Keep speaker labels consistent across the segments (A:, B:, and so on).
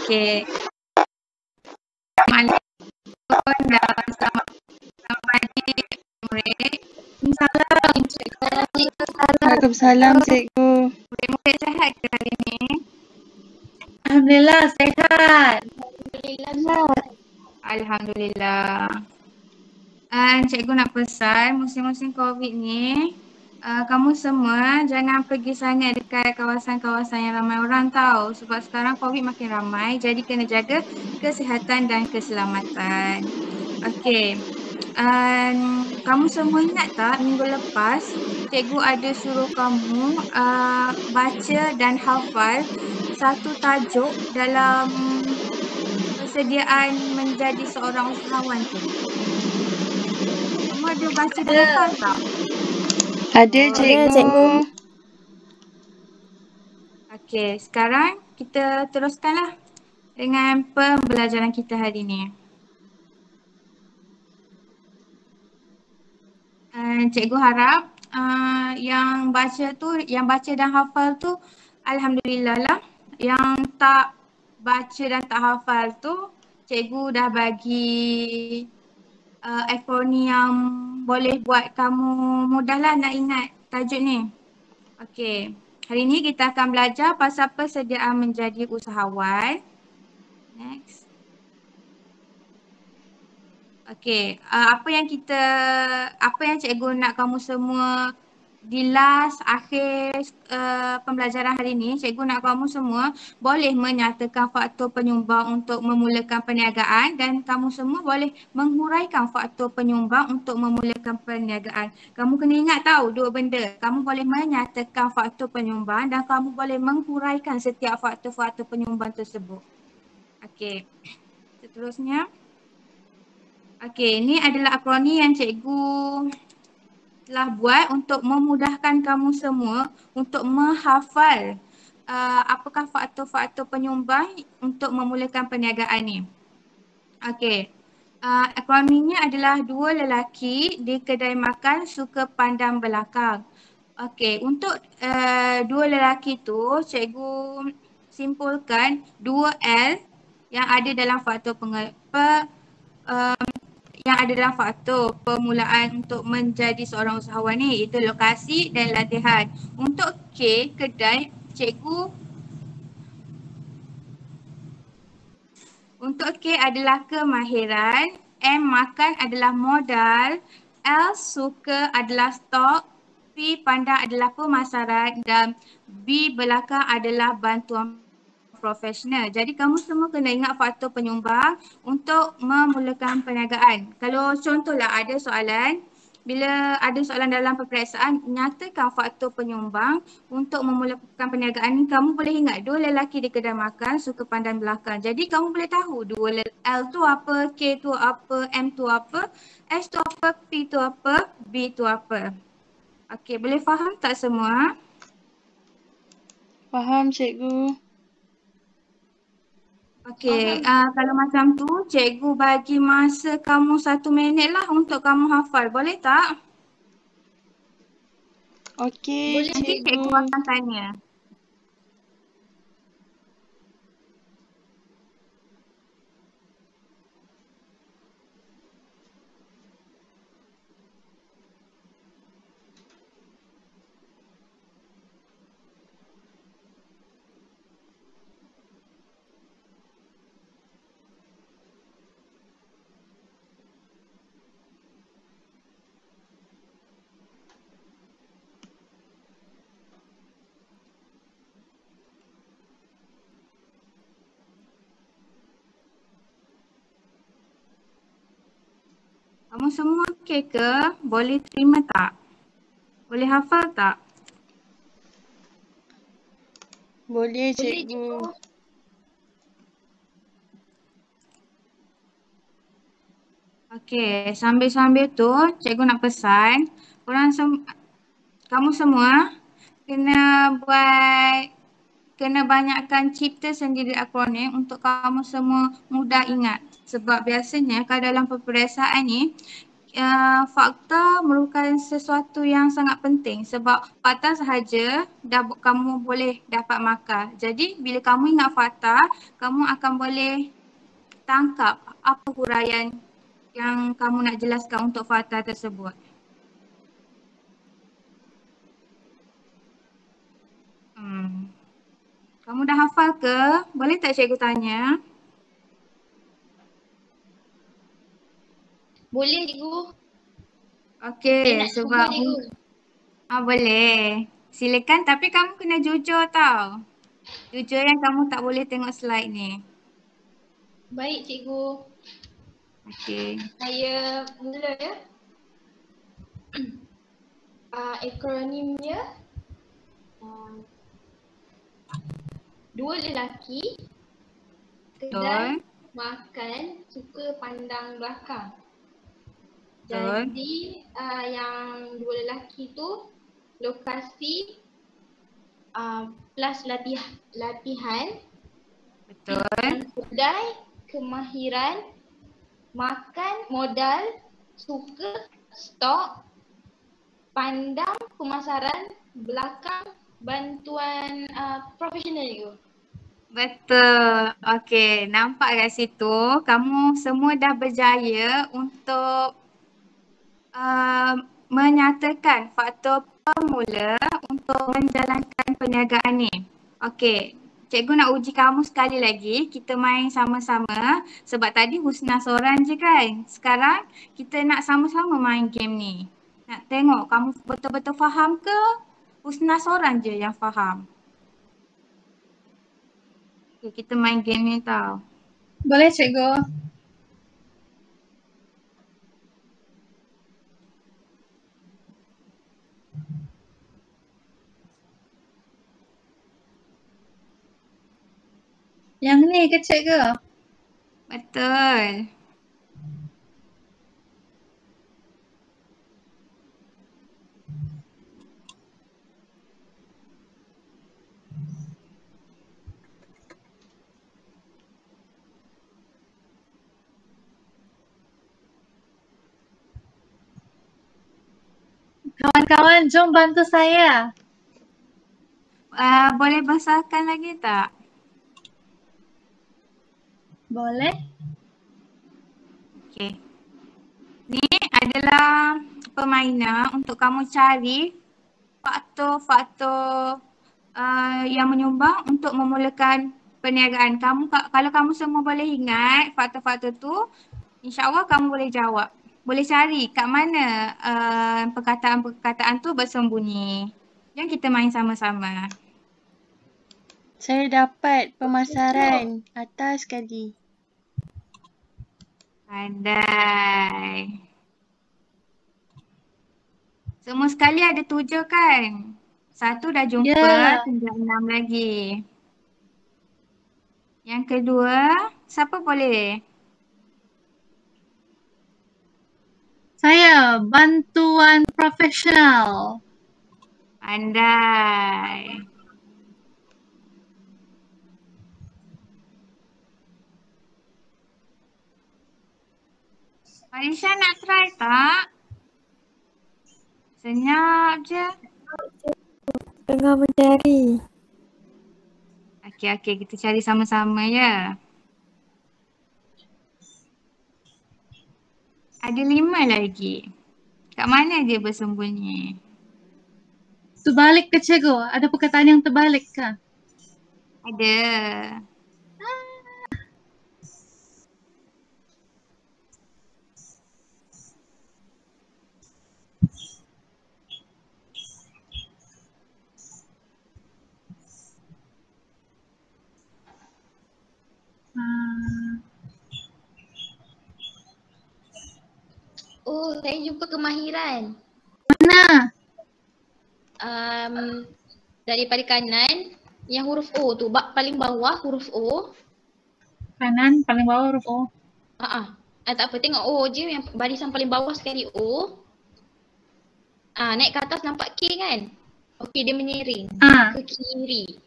A: Okey. Assalamualaikum dan selamat pagi murid.
B: Waalaikumsalam cikgu.
A: Murid-murid sihat ke hari ni?
C: Alhamdulillah sehat.
A: Alhamdulillah. Cikgu nak pesan musim-musim COVID ni kamu semua jangan pergi sangat dekat kawasan-kawasan yang ramai orang tahu sebab sekarang COVID makin ramai jadi kena jaga kesihatan dan keselamatan. Okey. Kamu semua ingat tak minggu lepas cikgu ada suruh kamu baca dan hafal satu tajuk dalam persediaan menjadi seorang usahawan tu. Semua ada baca dan hafal tak?
B: Ada cikgu.
A: Okey, sekarang kita teruskanlah dengan pembelajaran kita hari ni. Cikgu harap yang baca dan hafal tu alhamdulillah lah. Yang tak baca dan tak hafal tu cikgu dah bagi akronim yang boleh buat kamu mudahlah nak ingat tajuk ni. Okey, hari ni kita akan belajar pasal persediaan menjadi usahawan. Next. Okey, apa yang cikgu nak kamu semua di akhir pembelajaran hari ini, cikgu nak kamu semua boleh menyatakan faktor penyumbang untuk memulakan perniagaan dan kamu semua boleh menghuraikan faktor penyumbang untuk memulakan perniagaan. Kamu kena ingat tahu dua benda. Kamu boleh menyatakan faktor penyumbang dan kamu boleh menghuraikan setiap faktor-faktor penyumbang tersebut. Okey, seterusnya. Okey, ini adalah akronim yang cikgu telah buat untuk memudahkan kamu semua untuk menghafal apakah faktor-faktor penyumbang untuk memulakan perniagaan ni. Okey, akronimnya adalah dua lelaki di kedai makan suka pandang belakang. Okey, untuk dua lelaki tu cikgu simpulkan 2L yang ada dalam faktor yang ada dalam faktor permulaan untuk menjadi seorang usahawan ni iaitu lokasi dan latihan. Untuk K, kedai, cikgu untuk K adalah kemahiran, M makan adalah modal, L suka adalah stok, P pandang adalah pemasaran dan B belakang adalah bantuan profesional. Jadi kamu semua kena ingat faktor penyumbang untuk memulakan perniagaan. Kalau contohlah ada soalan, bila ada soalan dalam peperiksaan, nyatakan faktor penyumbang untuk memulakan perniagaan ni, kamu boleh ingat dua lelaki di kedai makan suka pandang belakang. Jadi kamu boleh tahu dua L tu apa, K tu apa, M tu apa, S tu apa, P tu apa, B tu apa. Okey, boleh faham tak semua?
B: Faham cikgu.
A: Okey, kalau macam tu cikgu bagi masa kamu 1 minit lah untuk kamu hafal. Boleh tak?
B: Okey
A: Nanti
B: cikgu.
A: cikgu akan tanya. Kamu semua okey ke? Boleh terima tak? Boleh hafal tak?
B: Boleh cikgu.
A: Okey, sambil-sambil tu cikgu nak pesan kamu semua kena banyakkan cipta sendiri akronim untuk kamu semua mudah ingat. Sebab biasanya kalau dalam peperiksaan ni fakta merupakan sesuatu yang sangat penting sebab fakta sahaja kamu boleh dapat markah. Jadi bila kamu ingat fakta, kamu akan boleh tangkap apa huraian yang kamu nak jelaskan untuk fakta tersebut. Kamu dah hafal ke? Boleh tak cikgu tanya?
D: Boleh cikgu.
A: Okey,
D: Nak cuba
A: sebab
D: cikgu.
A: boleh. Silakan tapi kamu kena jujur tau. Jujur yang kamu tak boleh tengok slide ni.
D: Baik cikgu.
A: Okey.
D: Saya mula ya. Akronimnya dua lelaki kedai makan suka pandang belakang.
A: Betul.
D: Jadi yang dua lelaki tu lokasi plus latihan,
A: Betul.
D: kedai, kemahiran, makan, modal, suka, stok, pandang, pemasaran, belakang, bantuan profesional juga.
A: Betul. Okey, nampak kat situ kamu semua dah berjaya untuk menyatakan faktor permula untuk menjalankan perniagaan ni. Okey, cikgu nak uji kamu sekali lagi. Kita main sama-sama sebab tadi Husna seorang je kan. Sekarang kita nak sama-sama main game ni. Nak tengok kamu betul-betul faham ke Husna seorang je yang faham. Okay, kita main game ni tau.
C: Boleh cikgu? Yang ni ke cikgu?
A: Betul.
C: Kawan-kawan, jom bantu saya.
A: Boleh basahkan lagi tak?
C: Boleh?
A: Okey. Ni adalah permainan untuk kamu cari faktor-faktor yang menyumbang untuk memulakan perniagaan. Kalau kamu semua boleh ingat faktor-faktor tu, insya-Allah kamu boleh jawab. Boleh cari kat mana perkataan-perkataan tu bersembunyi. Jom kita main sama-sama.
B: Saya dapat pemasaran atas sekali.
A: Pandai. Semua sekali ada 7 kan? 1 dah jumpa,
C: Ya.
A: tinggal 6 lagi. Yang kedua, siapa boleh?
C: Saya bantuan profesional.
A: Pandai. Marisha nak try tak? Senyap je.
E: Tengah mencari.
A: Okey, kita cari sama-sama ya. Ada 5 lagi. Kat mana dia bersembunyi?
C: Terbalik ke cikgu? Ada perkataan yang terbalik ke?
A: Ada.
D: Oh, saya jumpa kemahiran.
C: Mana?
D: Daripada kanan, yang huruf O tu, paling bawah huruf O.
C: Kanan, paling bawah huruf O.
D: Tak apa, tengok O je, yang barisan paling bawah sekali O. Naik ke atas nampak K kan? Okey, dia menyiring ke kiri.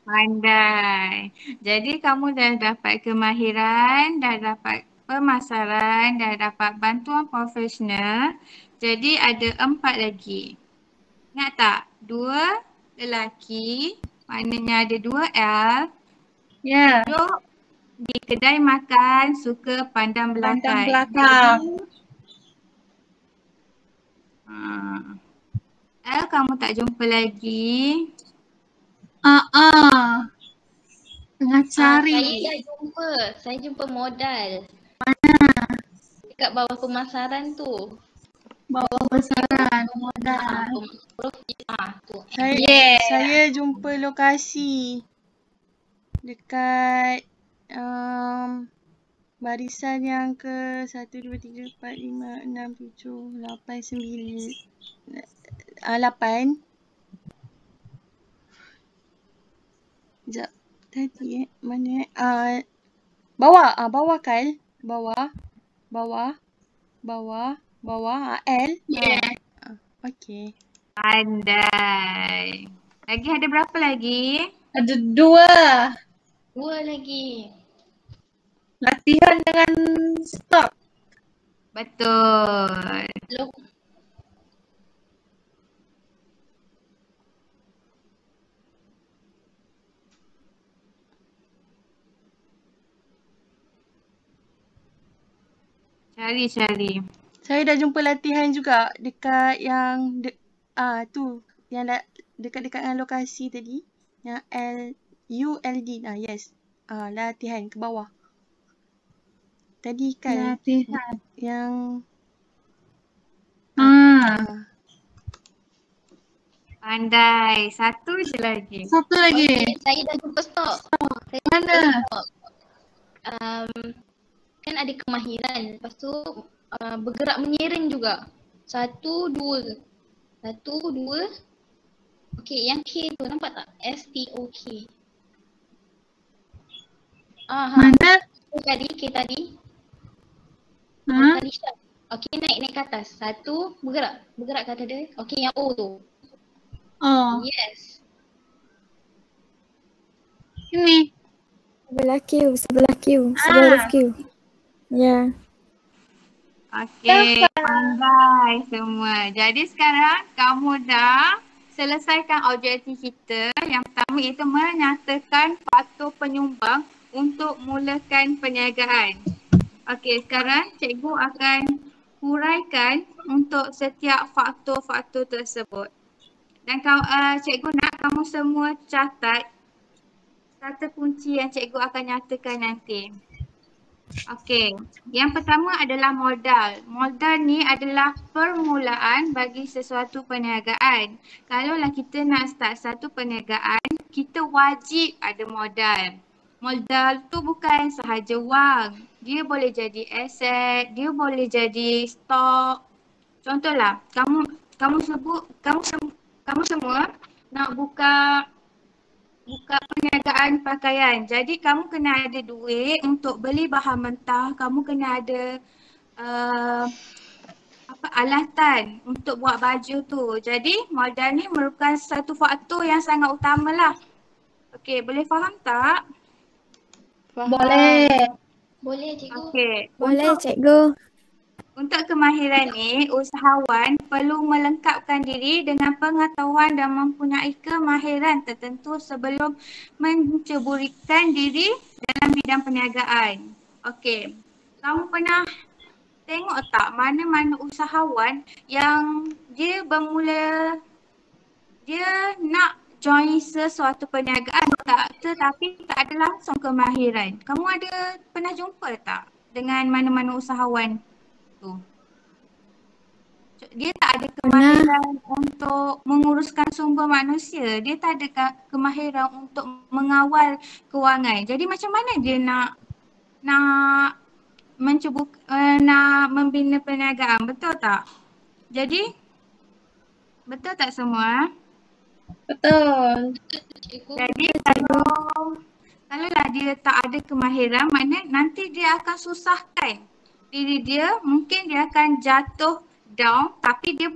A: Pandai. Jadi kamu dah dapat kemahiran, dah dapat pemasaran dan dapat bantuan profesional. Jadi ada 4 lagi. Ingat tak? 2 lelaki, maknanya ada 2 L.
C: Ya.
A: Duduk di kedai makan, suka pandang belakang.
C: Pandang belakang.
A: L kamu tak jumpa lagi.
C: Tengah cari.
D: Saya dah jumpa. Saya jumpa modal. Dekat bawah pemasaran tu.
C: Bawa pemasaran, modal.
D: Tu.
B: Saya jumpa lokasi dekat barisan yang ke 1, 2, 3, 4, 5, 6, 7, 8, 9, 8. Sekejap. Tadi mana bawah. Bawah Kal. Bawah. L.
C: Yeah.
B: Okey.
A: Pandai. Lagi ada berapa lagi?
C: Ada 2.
D: 2 lagi.
C: Latihan dengan stop.
A: Betul. Cari.
B: Saya dah jumpa latihan juga dekat yang tu yang dekat-dekat dengan lokasi tadi yang ULD. Yes. Latihan ke bawah. Tadi kan
C: Latihan.
B: yang
A: Pandai. 1 je lagi.
C: Satu lagi.
D: Okay, saya dah jumpa stop.
C: Mana?
D: Kan ada kemahiran. Lepas tu bergerak menyiring juga. 1, 2. 1, 2. Okey, yang K tu nampak tak? STOK.
C: Mana?
D: K tadi. Tadi start. Okey, naik ke atas. 1, bergerak ke atas dia. Okey, yang O tu.
C: Oh,
D: Yes.
C: ini.
E: Sebelah Q. Sebelah Q. Ya.
A: Okey, pandai semua. Jadi sekarang kamu dah selesaikan objektif kita. Yang pertama iaitu menyatakan faktor penyumbang untuk mulakan perniagaan. Okey, sekarang cikgu akan huraikan untuk setiap faktor-faktor tersebut. Dan cikgu nak kamu semua catat kata kunci yang cikgu akan nyatakan nanti. Okey, yang pertama adalah modal. Modal ni adalah permulaan bagi sesuatu perniagaan. Kalaulah kita nak start satu perniagaan, kita wajib ada modal. Modal tu bukan sahaja wang. Dia boleh jadi aset, dia boleh jadi stok. Contohlah, kamu semua nak buka perniagaan pakaian. Jadi kamu kena ada duit untuk beli bahan mentah, kamu kena ada alatan untuk buat baju tu. Jadi modal ni merupakan satu faktor yang sangat utamalah. Okey, boleh faham tak?
B: Faham.
D: Boleh cikgu.
A: Okey.
E: Boleh cikgu.
A: Untuk kemahiran ni, usahawan perlu melengkapkan diri dengan pengetahuan dan mempunyai kemahiran tertentu sebelum menceburikan diri dalam bidang perniagaan. Okey, kamu pernah tengok tak mana-mana usahawan yang dia bermula, dia nak join sesuatu perniagaan tak, tetapi tak ada langsung kemahiran. Kamu ada pernah jumpa tak dengan mana-mana usahawan tu? Dia tak ada kemahiran untuk menguruskan sumber manusia. Dia tak ada kemahiran untuk mengawal kewangan. Jadi macam mana dia nak membina perniagaan, betul tak? Jadi betul tak semua?
C: Betul.
A: Jadi kalaulah dia tak ada kemahiran, maknanya nanti dia akan susahkan diri dia, mungkin dia akan jatuh down, tapi dia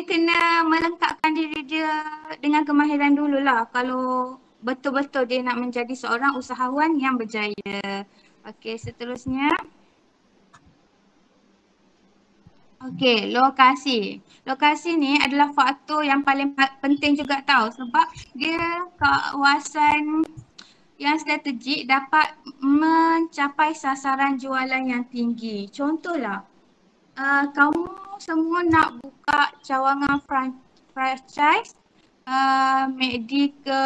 A: kena melengkapkan diri dia dengan kemahiran dululah kalau betul-betul dia nak menjadi seorang usahawan yang berjaya. Okey, seterusnya. Okey, lokasi. Lokasi ni adalah faktor yang paling penting juga tahu sebab dia kawasan yang strategik dapat mencapai sasaran jualan yang tinggi. Contohlah, kamu semua nak buka cawangan franchise, McD ke,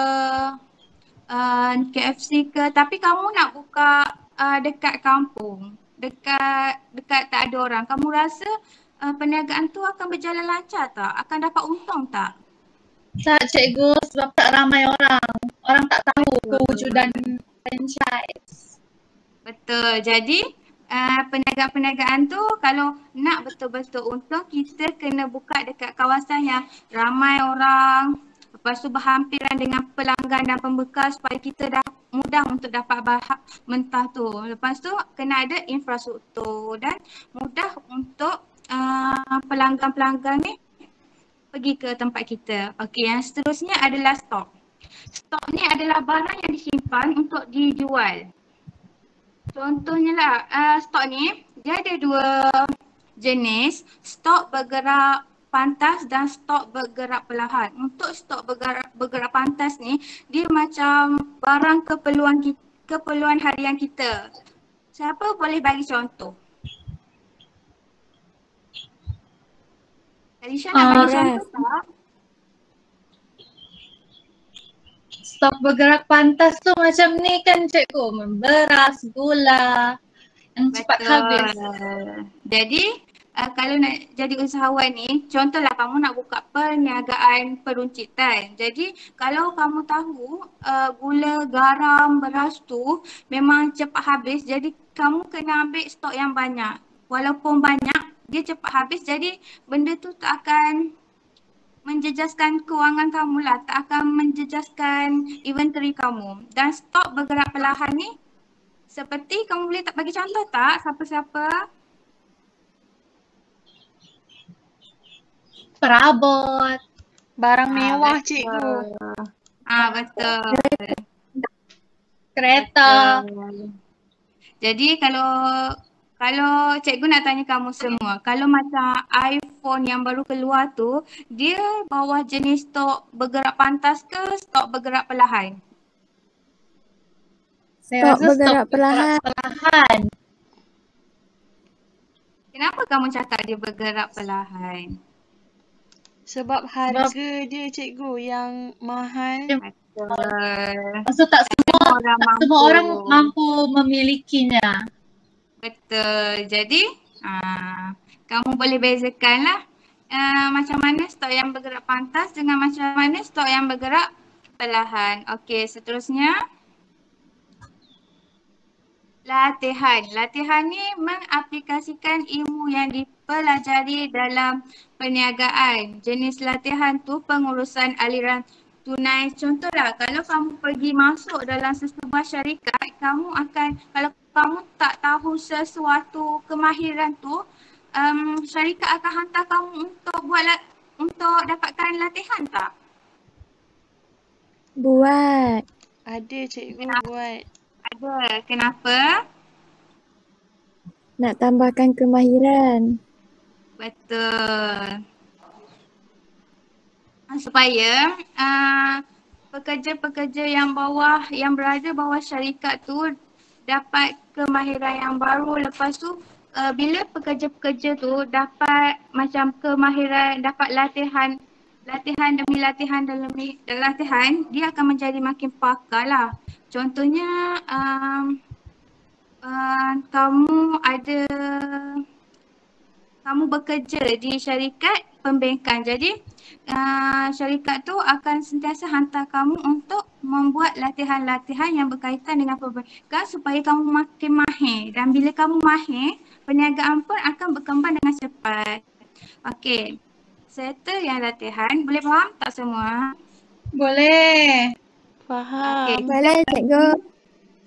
A: KFC ke, tapi kamu nak buka dekat kampung, dekat tak ada orang. Kamu rasa perniagaan tu akan berjalan lancar tak? Akan dapat untung tak?
C: Tak cikgu, sebab tak ramai orang. Orang tak tahu kewujudan franchise.
A: Betul. Jadi perniagaan-perniagaan tu kalau nak betul-betul untung, kita kena buka dekat kawasan yang ramai orang. Lepas tu berhampiran dengan pelanggan dan pembekal supaya kita dah mudah untuk dapat bahan mentah tu. Lepas tu kena ada infrastruktur dan mudah untuk pelanggan-pelanggan ni pergi ke tempat kita. Okey, yang seterusnya adalah stok. Stok ni adalah barang yang disimpan untuk dijual. Contohnya lah, stok ni dia ada dua jenis, stok bergerak pantas dan stok bergerak perlahan. Untuk stok bergerak pantas ni, dia macam barang keperluan harian kita. Siapa boleh bagi contoh? Alisha nak bagi contoh tak?
C: Stok bergerak pantas tu macam ni kan cikgu, beras, gula yang cepat habis.
A: Jadi kalau nak jadi usahawan ni, contohlah kamu nak buka perniagaan peruncitan. Jadi kalau kamu tahu gula, garam, beras tu memang cepat habis, jadi kamu kena ambil stok yang banyak. Walaupun banyak, dia cepat habis, jadi benda tu tak akan menjejaskan kewangan kamu lah, tak akan menjejaskan inventory kamu. Dan stok bergerak perlahan ni seperti kamu boleh tak bagi contoh tak siapa-siapa?
C: Perabot,
B: Barang mewah cikgu.
A: Betul.
C: kereta.
A: Jadi kalau cikgu nak tanya kamu semua, kalau macam iPhone yang baru keluar tu, dia bawah jenis stok bergerak pantas ke stok bergerak perlahan?
C: Saya
E: Stok
C: rasa
E: bergerak perlahan.
C: perlahan.
A: Kenapa kamu cakap dia bergerak perlahan?
B: Sebab harga dia cikgu yang mahal.
A: Betul.
C: Maksud tak semua orang mampu memilikinya.
A: Betul. Jadi kamu boleh bezakan lah macam mana stok yang bergerak pantas dengan macam mana stok yang bergerak perlahan. Okey, seterusnya. Latihan. Latihan ni mengaplikasikan ilmu yang dipelajari dalam perniagaan. Jenis latihan tu pengurusan aliran tunai. Contohlah, kalau kamu pergi masuk dalam sesebuah syarikat, kamu akan, kalau kamu tak tahu sesuatu kemahiran tu, syarikat akan hantar kamu untuk dapatkan latihan tak?
E: Buat.
B: Ada cikgu buat.
A: Ada. Kenapa?
E: Nak tambahkan kemahiran.
A: Betul. Supaya pekerja-pekerja yang berada bawah syarikat tu dapat kemahiran yang baru. Lepas tu bila pekerja-pekerja tu dapat macam kemahiran, dapat latihan demi latihan demi latihan, dia akan menjadi makin pakar lah. Contohnya kamu bekerja di syarikat pembankan. Jadi syarikat tu akan sentiasa hantar kamu untuk membuat latihan-latihan yang berkaitan dengan perbankan supaya kamu makin mahir. Dan bila kamu mahir, perniagaan pun akan berkembang dengan cepat. Okey. Settle yang latihan. Boleh faham tak semua?
C: Boleh.
B: Faham.
A: Okey.
E: Boleh cikgu.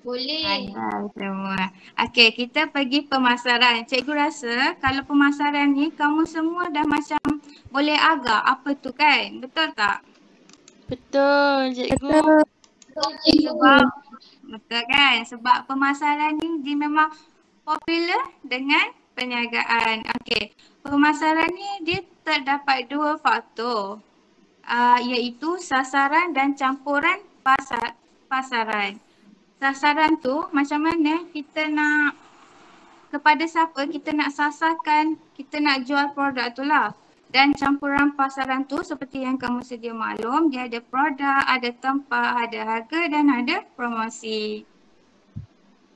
D: Boleh.
A: Semua. Okey, kita pergi pemasaran. Cikgu rasa kalau pemasaran ni kamu semua dah macam boleh agak apa tu kan? Betul tak?
B: Betul cikgu.
E: Betul.
A: Sebab Betul kan? Sebab pemasaran ni dia memang popular dengan perniagaan. Okey. Pemasaran ni dia terdapat dua faktor. Iaitu sasaran dan campuran pasaran. Sasaran tu macam mana kita nak, kepada siapa kita nak sasarkan, kita nak jual produk tu lah. Dan campuran pasaran tu seperti yang kamu sedia maklum, dia ada produk, ada tempat, ada harga dan ada promosi.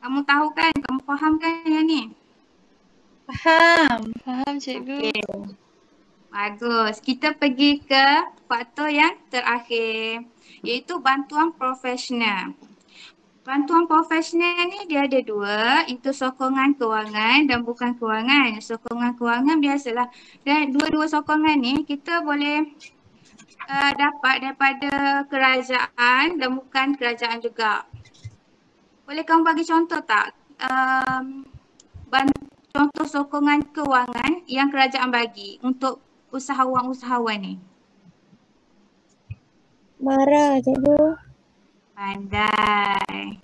A: Kamu tahu kan? Kamu faham kan yang ni?
C: Faham.
B: Faham cikgu.
A: Okey. Bagus. Kita pergi ke faktor yang terakhir, iaitu bantuan profesional. Bantuan profesional ni dia ada dua, itu sokongan kewangan dan bukan kewangan. Sokongan kewangan biasalah. Dan dua-dua sokongan ni kita boleh dapat daripada kerajaan dan bukan kerajaan juga. Boleh kamu bagi contoh tak? Contoh sokongan kewangan yang kerajaan bagi untuk usahawan-usahawan ni.
E: Mara, cikgu.
A: Pandai.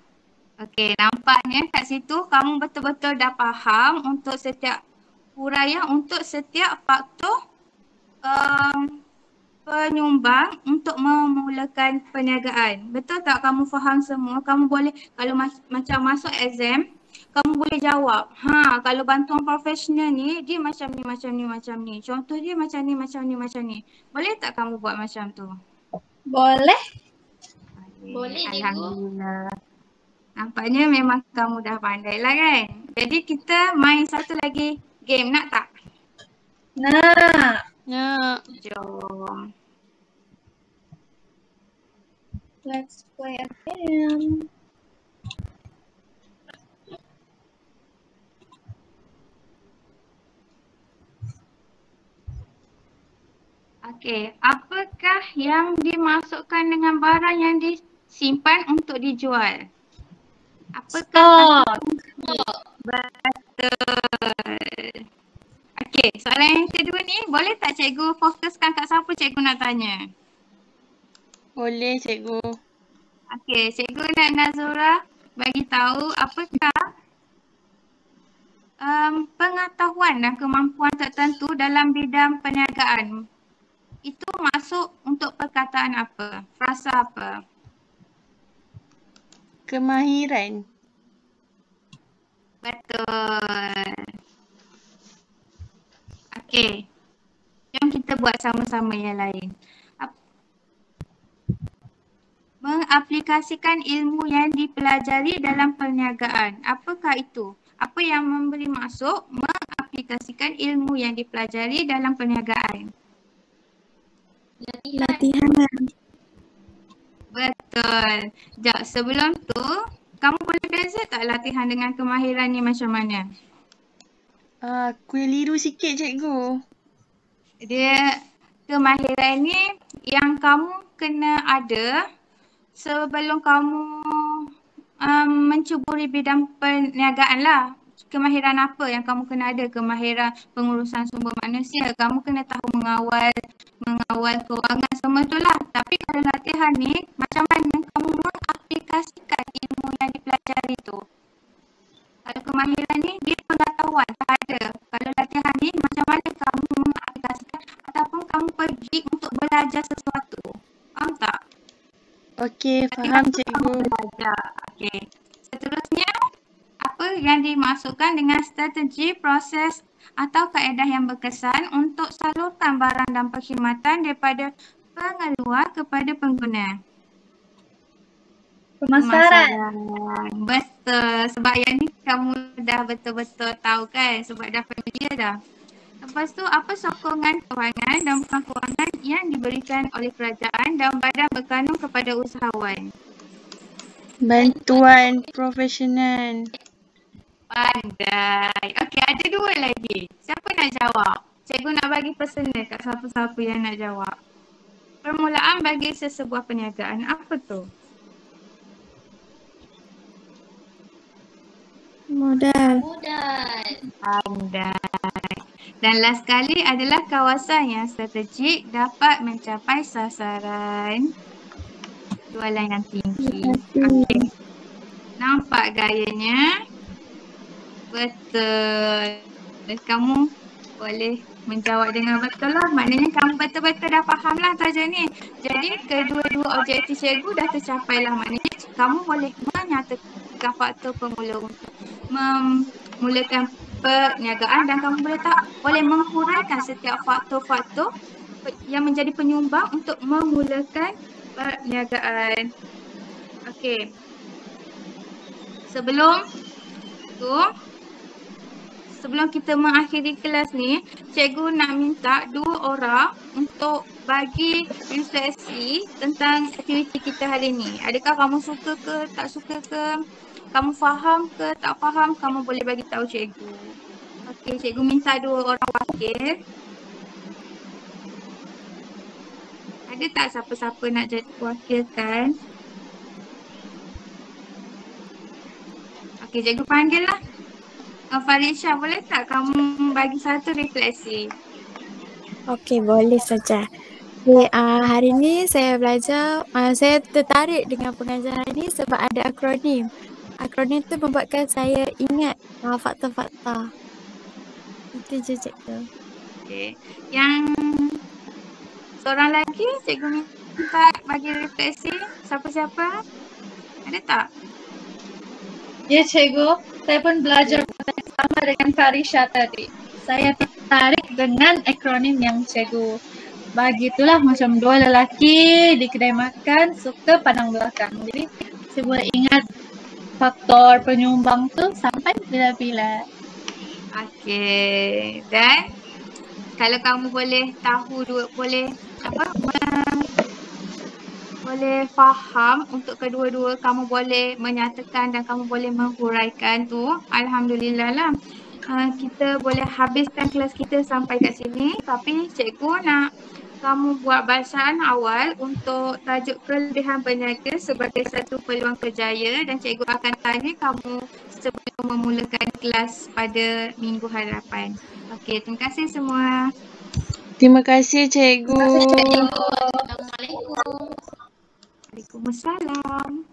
A: Okey, nampaknya kat situ kamu betul-betul dah faham untuk setiap huraian, untuk setiap faktor penyumbang untuk memulakan perniagaan. Betul tak kamu faham semua? Kamu boleh, kalau macam masuk exam, kamu boleh jawab. Kalau bantuan profesional ni, dia macam ni, macam ni, macam ni. Contoh dia macam ni, macam ni, macam ni. Boleh tak kamu buat macam tu?
C: Boleh.
D: Boleh, cikgu.
A: Alhamdulillah. Nampaknya memang kamu dah pandai lah kan? Jadi kita main satu lagi game, nak tak?
C: Nak.
B: Nak.
A: Jom.
C: Let's play a game.
A: Okey, apakah yang dimasukkan dengan barang yang disimpan untuk dijual? Apakah? Betul. Okey, soalan yang kedua ni boleh tak cikgu fokuskan kat siapa cikgu nak tanya?
B: Boleh cikgu.
A: Okey, cikgu nak Nazura bagi tahu apakah pengetahuan dan kemampuan tertentu dalam bidang perniagaan. Itu masuk untuk perkataan apa? Frasa apa?
B: Kemahiran.
A: Betul. Okey. Jom kita buat sama-sama yang lain. Mengaplikasikan ilmu yang dipelajari dalam perniagaan. Apakah itu? Apa yang memberi maksud mengaplikasikan ilmu yang dipelajari dalam perniagaan?
E: Latihan.
A: Betul. Sekejap, sebelum tu, kamu boleh beza tak latihan dengan kemahiran ni macam mana?
B: Keliru sikit cikgu.
A: Dia, kemahiran ni yang kamu kena ada sebelum kamu mencuburi bidang perniagaan lah. Kemahiran apa yang kamu kena ada? Kemahiran pengurusan sumber manusia. Kamu kena tahu mengawal kewangan semua tu lah. Tapi kalau latihan ni, macam mana kamu mengaplikasikan ilmu yang dipelajari tu? Kalau kemahiran ni, dia pengetahuan tak ada. Kalau latihan ni, macam mana kamu mengaplikasikan ataupun kamu pergi untuk belajar sesuatu. Faham tak?
B: Okey, faham cikgu.
A: Okey. Seterusnya, apa yang dimasukkan dengan strategi, proses atau kaedah yang berkesan untuk salurkan barang dan perkhidmatan daripada pengeluar kepada pengguna?
C: Pemasaran.
A: Betul. Sebab yang ni kamu dah betul-betul tahu kan, sebab dah familiar dah. Lepas tu, apa sokongan kewangan dan bukan kewangan yang diberikan oleh kerajaan dan badan berkanun kepada usahawan?
B: Bantuan profesional.
A: Pandai. Okey, ada dua lagi. Siapa nak jawab? Cikgu nak bagi personal kat siapa-siapa yang nak jawab. Permulaan bagi sesebuah perniagaan, apa tu?
E: Modal.
A: Pandai. Dan last sekali adalah kawasan yang strategik dapat mencapai sasaran jualan yang tinggi. Okey. Nampak gayanya? Betul. Kamu boleh menjawab dengan betul lah. Maknanya kamu betul-betul dah faham lah tajuk ni. Jadi kedua-dua objektif cikgu dah tercapai lah. Maknanya kamu boleh menyatakan faktor pemula untuk memulakan perniagaan dan kamu boleh menghuraikan setiap faktor-faktor yang menjadi penyumbang untuk memulakan perniagaan. Okey. Sebelum kita mengakhiri kelas ni, cikgu nak minta 2 orang untuk bagi refleksi tentang aktiviti kita hari ni. Adakah kamu suka ke, tak suka ke? Kamu faham ke, tak faham? Kamu boleh bagi tahu cikgu. Okey, cikgu minta 2 orang wakil. Ada tak siapa-siapa nak jadi wakilkan? Okey, cikgu panggil lah. Farisha, boleh tak kamu bagi satu refleksi?
E: Okey, boleh saja. Okay, hari ni saya belajar, saya tertarik dengan pengajaran ni sebab ada akronim. Akronim tu membuatkan saya ingat fakta-fakta. Itu je cikgu.
A: Okey. Yang seorang lagi cikgu minta bagi refleksi. Siapa-siapa? Ada tak?
C: Ya cikgu, saya pun belajar sama dengan Farisha tadi. Saya tertarik dengan akronim yang cikgu bagi, itulah macam 2 lelaki di kedai makan suka pandang belakang. Jadi saya boleh ingat faktor penyumbang tu sampai bila-bila.
A: Okey. Dan kalau kamu boleh tahu boleh faham untuk kedua-dua, kamu boleh menyatakan dan kamu boleh menghuraikan tu, alhamdulillah lah. Kita boleh habiskan kelas kita sampai kat sini, tapi cikgu nak kamu buat bacaan awal untuk tajuk kelebihan berniaga sebagai satu peluang kerjaya dan cikgu akan tanya kamu sebelum memulakan kelas pada minggu hadapan. Okey, terima kasih semua.
B: Terima kasih cikgu.
D: Assalamualaikum.
A: Waalaikumsalam.